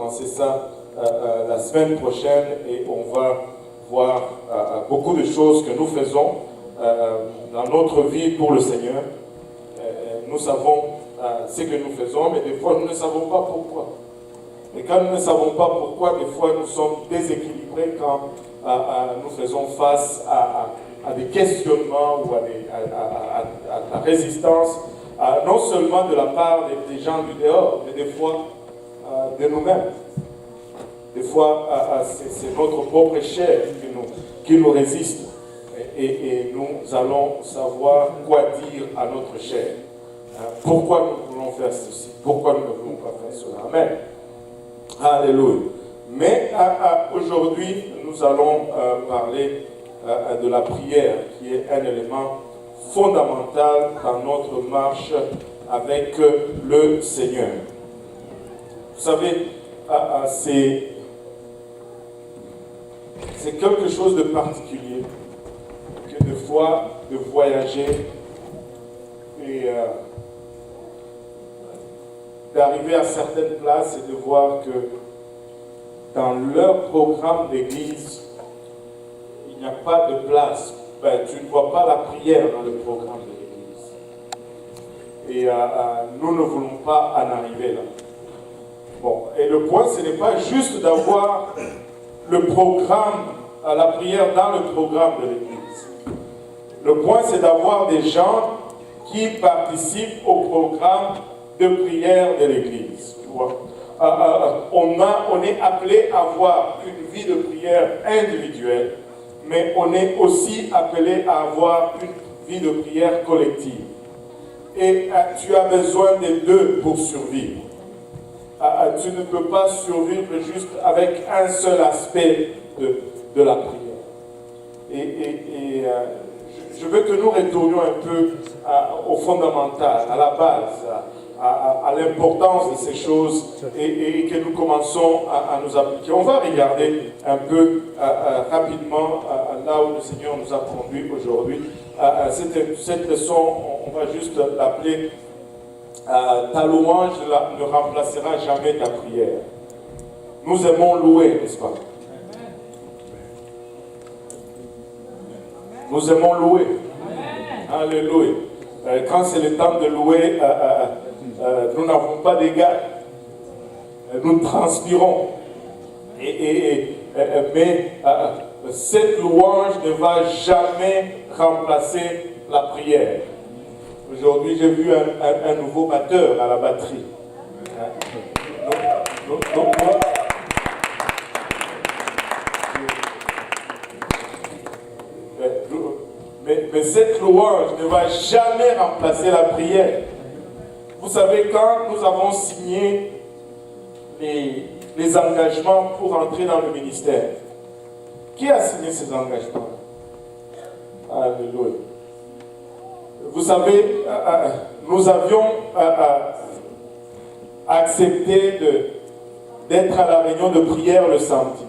commencer ça la semaine prochaine et on va voir beaucoup de choses que nous faisons dans notre vie pour le Seigneur. Nous savons ce que nous faisons, mais des fois nous ne savons pas pourquoi. Et quand nous ne savons pas pourquoi, des fois nous sommes déséquilibrés quand nous faisons face à des questionnements ou à la résistance, non seulement de la part des gens du dehors, mais des fois de nous-mêmes. Des fois, c'est notre propre chair qui nous résiste. Et nous allons savoir quoi dire à notre chair. Pourquoi nous voulons faire ceci? Pourquoi nous ne voulons pas faire cela? Amen. Alléluia. Mais aujourd'hui, nous allons parler de la prière, qui est un élément fondamental dans notre marche avec le Seigneur. Vous savez, c'est quelque chose de particulier que de fois de voyager et d'arriver à certaines places et de voir que dans leur programme d'église, il n'y a pas de place. Tu ne vois pas la prière dans le programme de l'église. Et nous ne voulons pas en arriver là. Bon, et le point, ce n'est pas juste d'avoir le programme, la prière dans le programme de l'église. Le point, c'est d'avoir des gens qui participent au programme de prière de l'église. On est appelé à avoir une vie de prière individuelle, mais on est aussi appelé à avoir une vie de prière collective. Et tu as besoin des deux pour survivre. Tu ne peux pas survivre juste avec un seul aspect de la prière. Je veux que nous retournions un peu au fondamental, à la base, à l'importance de ces choses et que nous commençons à nous appliquer. On va regarder un peu rapidement là où le Seigneur nous a conduits aujourd'hui. Cette leçon, on va juste l'appeler ta louange ne remplacera jamais ta prière. Nous aimons louer, n'est-ce pas? Nous aimons louer. Alléluia. Quand c'est le temps de louer, nous n'avons pas d'égal. Nous transpirons. Mais cette louange ne va jamais remplacer la prière. Aujourd'hui, j'ai vu un nouveau batteur à la batterie. Mais cette louange ne va jamais remplacer la prière. Vous savez, quand nous avons signé les engagements pour entrer dans le ministère, qui a signé ces engagements? Alléluia. Vous savez, nous avions accepté d'être à la réunion de prière le samedi.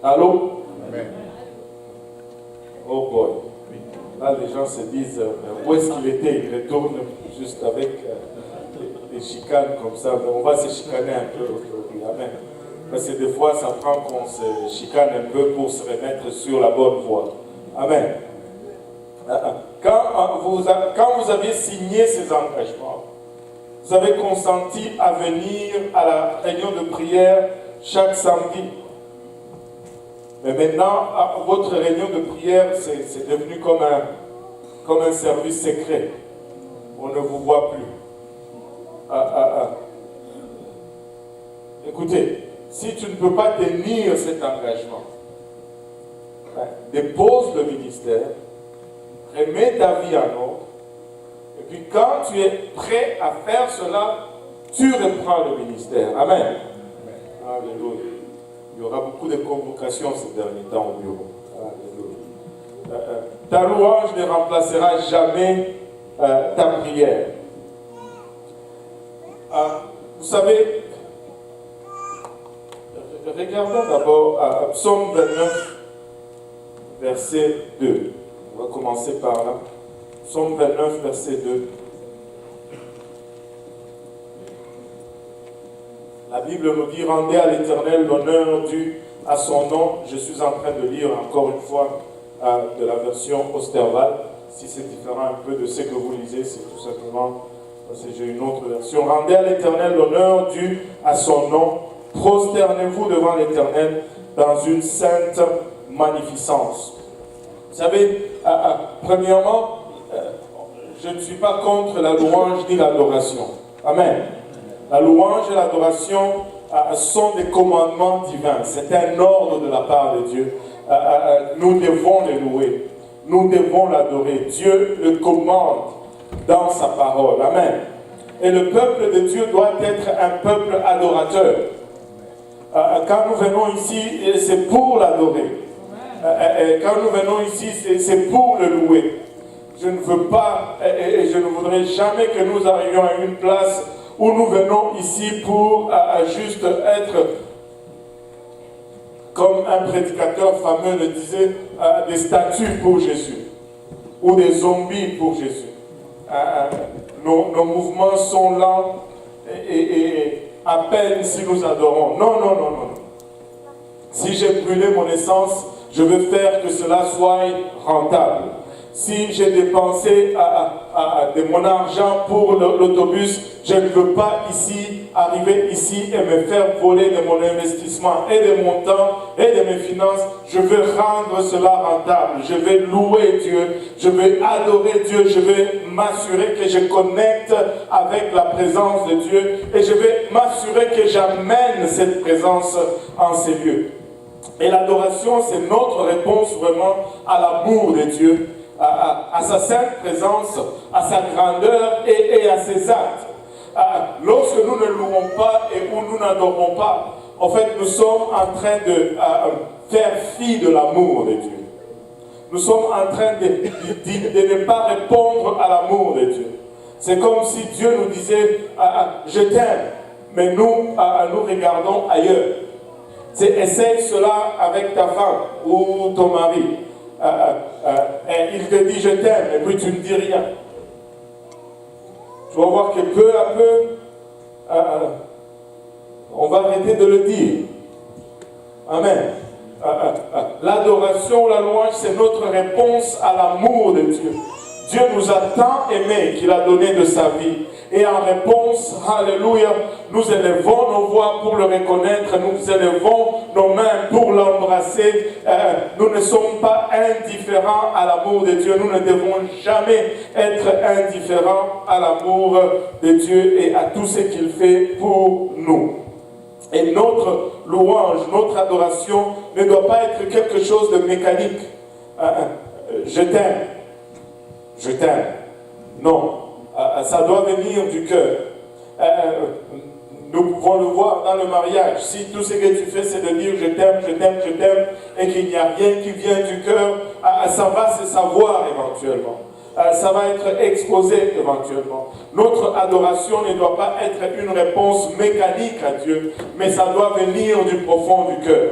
Allô? Amen. Oh boy. Là, les gens se disent, où est-ce qu'il était? Il retourne juste avec des chicanes comme ça. Mais on va se chicaner un peu aujourd'hui. Amen. Parce que des fois, ça prend qu'on se chicane un peu pour se remettre sur la bonne voie. Amen. Quand vous avez signé ces engagements, vous avez consenti à venir à la réunion de prière chaque samedi. Mais maintenant, votre réunion de prière, c'est devenu comme un service secret. On ne vous voit plus. Écoutez, si tu ne peux pas tenir cet engagement, dépose le ministère, remets ta vie en ordre, et puis quand tu es prêt à faire cela, tu reprends le ministère. Amen. Alléluia. Il y aura beaucoup de convocations ces derniers temps au bureau. Alléluia. Ta louange ne remplacera jamais ta prière. Vous savez, regardons d'abord Psaume 29, verset 2. On va commencer par là. Psaume 29, verset 2. La La Bible nous dit, rendez à l'Éternel l'honneur dû à son nom. Je suis en train de lire encore une fois de la version Osterwald. Si c'est différent un peu de ce que vous lisez, c'est tout simplement parce que j'ai une autre version. Rendez à l'Éternel l'honneur dû à son nom. Prosternez-vous devant l'Éternel dans une sainte magnificence. Vous savez, premièrement, je ne suis pas contre la louange ni l'adoration. Amen. La louange et l'adoration sont des commandements divins. C'est un ordre de la part de Dieu. Nous devons les louer. Nous devons l'adorer. Dieu le commande dans sa parole. Amen. Et le peuple de Dieu doit être un peuple adorateur. Quand nous venons ici, c'est pour l'adorer. Quand nous venons ici, c'est pour le louer. Je ne veux pas et je ne voudrais jamais que nous arrivions à une place où nous venons ici pour juste être, comme un prédicateur fameux le disait, des statues pour Jésus ou des zombies pour Jésus. Nos mouvements sont lents et à peine si nous adorons. Non, non, non, non. Si j'ai brûlé mon essence, je veux faire que cela soit rentable. Si j'ai dépensé de mon argent pour l'autobus, je ne veux pas arriver ici et me faire voler de mon investissement et de mon temps et de mes finances. Je veux rendre cela rentable. Je vais louer Dieu. Je vais adorer Dieu. Je vais m'assurer que je connecte avec la présence de Dieu. Et je vais m'assurer que j'amène cette présence en ces lieux. Et l'adoration, c'est notre réponse vraiment à l'amour de Dieu, à sa sainte présence, à sa grandeur et à ses actes. Lorsque nous ne louons pas et où nous n'adorons pas, en fait, nous sommes en train de faire fi de l'amour de Dieu. Nous sommes en train de ne pas répondre à l'amour de Dieu. C'est comme si Dieu nous disait « je t'aime », mais nous regardons ailleurs. Essaye cela avec ta femme ou ton mari. Il te dit je t'aime et puis tu ne dis rien. Tu vas voir que peu à peu, on va arrêter de le dire. Amen. L'adoration, la louange, c'est notre réponse à l'amour de Dieu. Dieu nous a tant aimés qu'il a donné de sa vie. Et en réponse, alléluia, nous élevons nos voix pour le reconnaître, nous élevons nos mains pour l'embrasser. Nous ne sommes pas indifférents à l'amour de Dieu. Nous ne devons jamais être indifférents à l'amour de Dieu et à tout ce qu'il fait pour nous. Et notre louange, notre adoration ne doit pas être quelque chose de mécanique. Je t'aime. Je t'aime. Non. Ça doit venir du cœur. Nous pouvons le voir dans le mariage. Si tout ce que tu fais, c'est de dire je t'aime, je t'aime, je t'aime, et qu'il n'y a rien qui vient du cœur, ça va se savoir éventuellement. Ça va être exposé éventuellement. Notre adoration ne doit pas être une réponse mécanique à Dieu, mais ça doit venir du profond du cœur.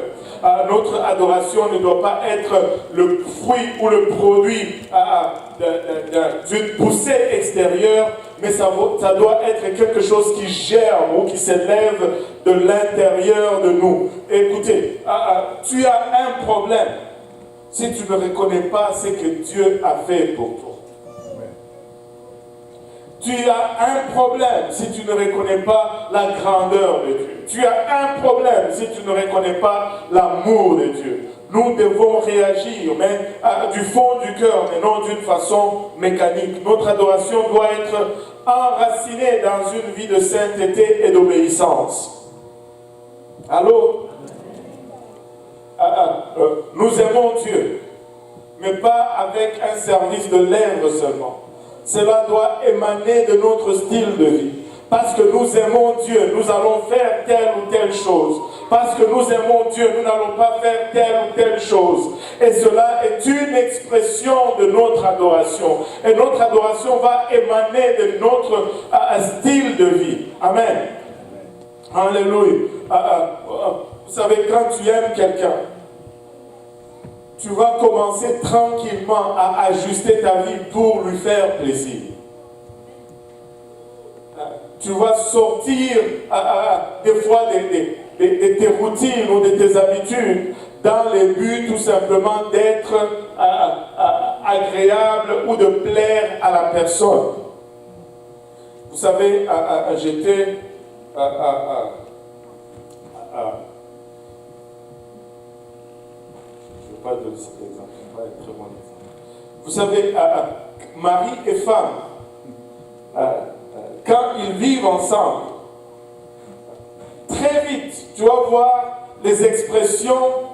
Notre adoration ne doit pas être le fruit ou le produit d'une poussée extérieure, mais ça doit être quelque chose qui germe ou qui s'élève de l'intérieur de nous. Écoutez, tu as un problème si tu ne reconnais pas ce que Dieu a fait pour toi. Tu as un problème si tu ne reconnais pas la grandeur de Dieu. Tu as un problème si tu ne reconnais pas l'amour de Dieu. Nous devons réagir, mais du fond du cœur, et non d'une façon mécanique. Notre adoration doit être enracinée dans une vie de sainteté et d'obéissance. Allô? Nous aimons Dieu, mais pas avec un service de lèvres seulement. Cela doit émaner de notre style de vie. Parce que nous aimons Dieu, nous allons faire telle ou telle chose. Parce que nous aimons Dieu, nous n'allons pas faire telle ou telle chose. Et cela est une expression de notre adoration. Et notre adoration va émaner de notre style de vie. Amen. Alléluia. Vous savez, quand tu aimes quelqu'un, tu vas commencer tranquillement à ajuster ta vie pour lui faire plaisir. tu vas sortir des fois de tes routines ou de tes habitudes dans le but tout simplement d'être agréable ou de plaire à la personne. Vous savez, j'étais je ne vais pas donner cet exemple, ça va être très bon exemple. Vous savez, mari et femme, quand ils vivent ensemble, très vite, tu vas voir les expressions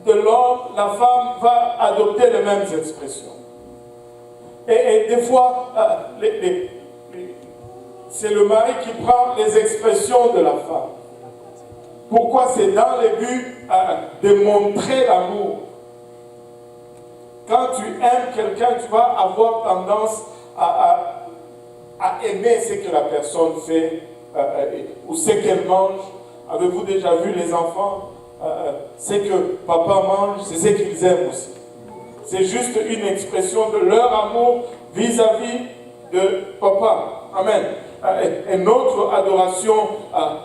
de l'homme, la femme va adopter les mêmes expressions. Et des fois, c'est le mari qui prend les expressions de la femme. Pourquoi? C'est dans le but de montrer l'amour. Quand tu aimes quelqu'un, tu vas avoir tendance à aimer ce que la personne fait ou ce qu'elle mange. Avez-vous déjà vu les enfants? Ce que papa mange, c'est ce qu'ils aiment aussi. C'est juste une expression de leur amour vis-à-vis de papa. Amen. Et notre adoration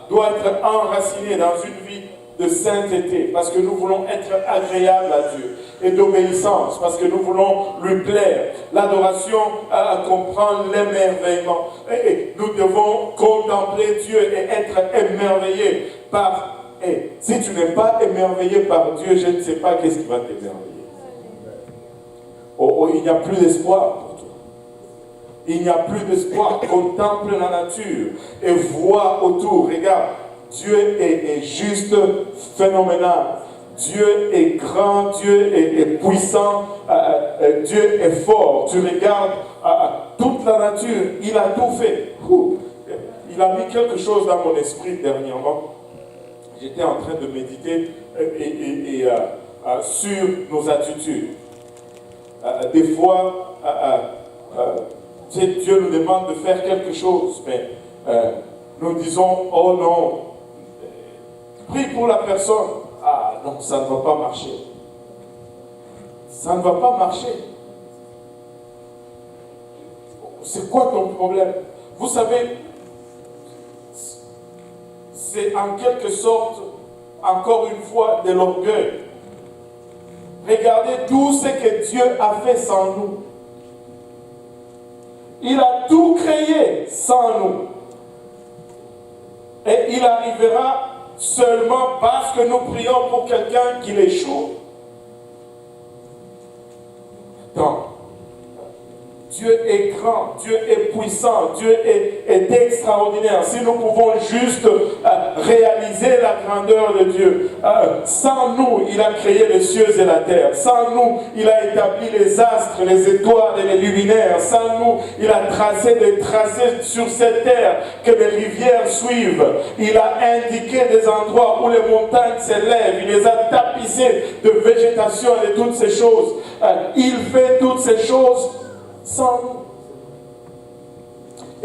doit être enracinée dans une vie de sainteté, parce que nous voulons être agréables à Dieu, et d'obéissance, parce que nous voulons lui plaire. L'adoration comprend l'émerveillement. Et nous devons contempler Dieu et être émerveillés par... Et si tu n'es pas émerveillé par Dieu, je ne sais pas qu'est-ce qui va t'émerveiller. Il n'y a plus d'espoir pour toi. Il n'y a plus d'espoir. Contemple la nature et vois autour. Regarde, Dieu est juste phénoménal. Dieu est grand, Dieu est puissant, Dieu est fort. Tu regardes toute la nature, il a tout fait. Il a mis quelque chose dans mon esprit dernièrement. J'étais en train de méditer sur nos attitudes. Des fois, Dieu nous demande de faire quelque chose, mais nous disons, oh non, prie pour la personne. Ah non, ça ne va pas marcher. Ça ne va pas marcher. C'est quoi ton problème? Vous savez, c'est en quelque sorte, encore une fois, de l'orgueil. Regardez tout ce que Dieu a fait sans nous. Il a tout créé sans nous. Et il arrivera seulement parce que nous prions pour quelqu'un qui l'échoue. Donc, Dieu est grand, Dieu est puissant, Dieu est extraordinaire. Si nous pouvons juste réaliser la grandeur de Dieu, sans nous, il a créé les cieux et la terre. Sans nous, il a établi les astres, les étoiles et les luminaires. Sans nous, il a tracé des tracés sur cette terre que les rivières suivent. Il a indiqué des endroits où les montagnes s'élèvent. Il les a tapissés de végétation et de toutes ces choses. Il fait toutes ces choses sans nous.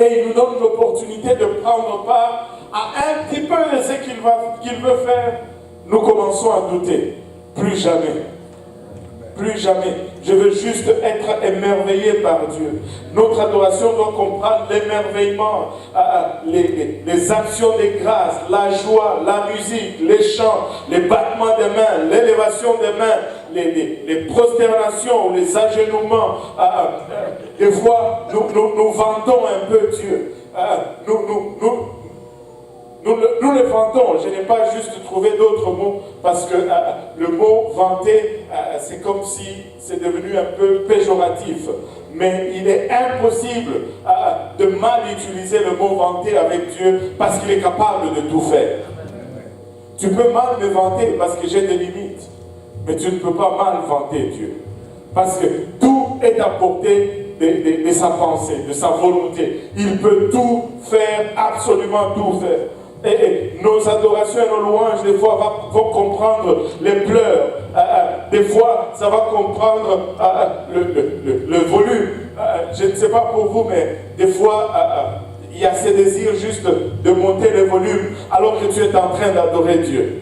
Et il nous donne l'opportunité de prendre part à un petit peu de ce qu'il veut faire. Nous commençons à douter. Plus jamais. Plus jamais. Je veux juste être émerveillé par Dieu. Notre adoration doit comprendre l'émerveillement, les actions de grâce, la joie, la musique, les chants, les battements des mains, l'élévation des mains, les prosternations, les agenouillements. Des fois, nous vantons un peu Dieu. Nous le vantons. Je n'ai pas juste trouvé d'autres mots parce que le mot vanter, c'est comme si c'est devenu un peu péjoratif. Mais il est impossible de mal utiliser le mot vanter avec Dieu parce qu'il est capable de tout faire. Tu peux mal me vanter parce que j'ai des limites. Mais tu ne peux pas mal vanter Dieu. Parce que tout est à portée de sa pensée, de sa volonté. Il peut tout faire, absolument tout faire. Et nos adorations et nos louanges, des fois, vont comprendre les pleurs. Des fois, ça va comprendre le volume. Je ne sais pas pour vous, mais des fois, il y a ce désir juste de monter le volume alors que tu es en train d'adorer Dieu.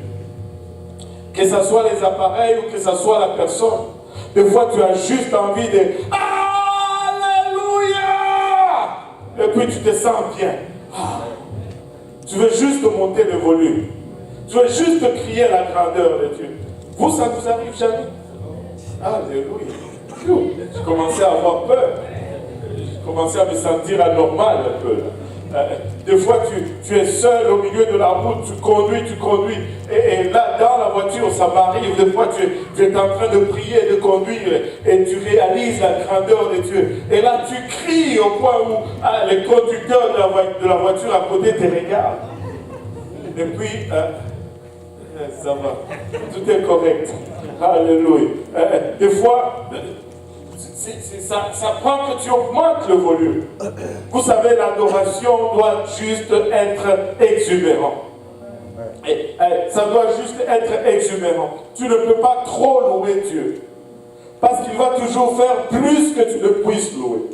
Que ce soit les appareils ou que ce soit la personne. Des fois, tu as juste envie de Alléluia! Et puis tu te sens bien. Tu veux juste monter le volume. Tu veux juste crier la grandeur de Dieu. Vous, ça ne vous arrive jamais? Alléluia. Je commençais à avoir peur. Je commençais à me sentir anormal un peu. Des fois, tu es seul au milieu de la route, tu conduis. Et là, dans la voiture, ça m'arrive. Des fois, tu es en train de prier, de conduire, et tu réalises la grandeur de Dieu. Et là, tu cries au point où les conducteurs de la voiture à côté te regardent. Et puis, ça va. Tout est correct. Alléluia. Des fois, ça prend que tu augmentes le volume. Vous savez, l'adoration doit juste être exubérant. Ça doit juste être exubérant. Tu ne peux pas trop louer Dieu. Parce qu'il va toujours faire plus que tu ne puisses louer.